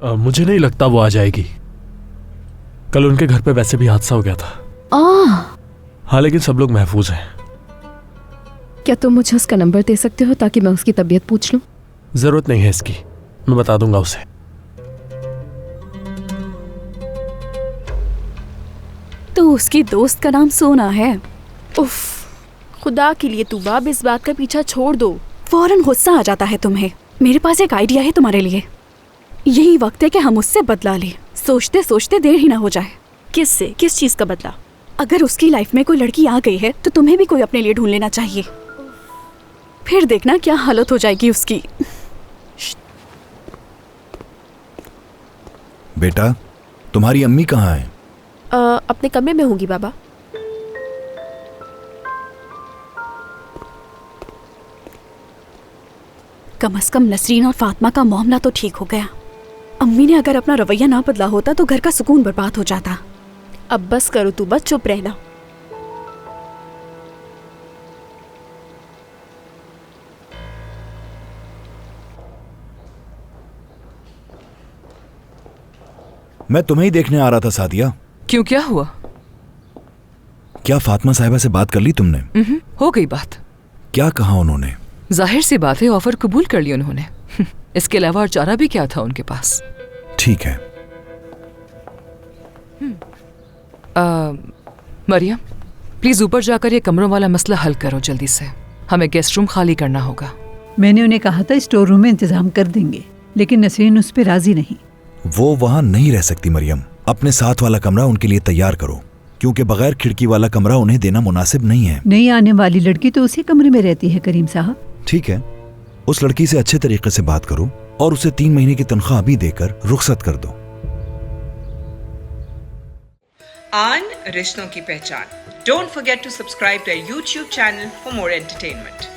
मुझे नहीं लगता वो आ जाएगी। कल उनके घर पे वैसे भी हादसा हो गया था। हाँ, लेकिन सब लोग महफूज हैं। क्या तुम मुझे उसका नंबर दे सकते हो ताकि मैं उसकी तबीयत पूछ लूं? जरूरत नहीं है इसकी, मैं बता दूंगा उसे। तो उसकी दोस्त का नाम सोना है। उफ, खुदा के लिए तूबा, अब इस बात का पीछा छोड़ दो। फौरन गुस्सा आ जाता है तुम्हें। मेरे पास एक आइडिया है तुम्हारे लिए। यही वक्त है कि हम उससे बदला लें। सोचते सोचते देर ही ना हो जाए। किससे? किस चीज का बदला? अगर उसकी लाइफ में कोई लड़की आ गई है तो तुम्हें भी कोई अपने लिए ढूंढ लेना चाहिए। फिर देखना क्या हालत हो जाएगी उसकी। बेटा, तुम्हारी अम्मी कहाँ है? अपने कमरे में होंगी बाबा। कम से कम नसरीन और फातिमा का मामला तो ठीक हो गया। अम्मी ने अगर अपना रवैया ना बदला होता तो घर का सुकून बर्बाद हो जाता। अब बस करो तूबा, चुप रहना। मैं तुम्हें ही देखने आ रहा था सादिया। क्यों, क्या हुआ? क्या फातिमा साहिबा से बात कर ली तुमने? हो गई बात। क्या कहा उन्होंने? जाहिर सी बात है, ऑफर कबूल कर ली उन्होंने। इसके अलावा और चारा भी क्या था उनके पास। ठीक है। मरियम, प्लीज ऊपर जाकर ये कमरों वाला मसला हल करो जल्दी से। हमें गेस्ट रूम खाली करना होगा। मैंने उन्हें कहा था स्टोर रूम में इंतजाम कर देंगे, लेकिन नसरीन उस पर राजी नहीं। वो वहां नहीं रह सकती मरियम। अपने साथ वाला कमरा उनके लिए तैयार करो, क्योंकि बगैर खिड़की वाला कमरा उन्हें देना मुनासिब नहीं है। नई आने वाली लड़की तो उसी कमरे में रहती है करीम साहब। ठीक है, उस लड़की से अच्छे तरीके से बात करो और उसे 3 महीने की तनख्वाह अभी देकर रुखसत कर दो। आन रिश्तों की पहचान। Don't forget to subscribe to our YouTube channel for more entertainment.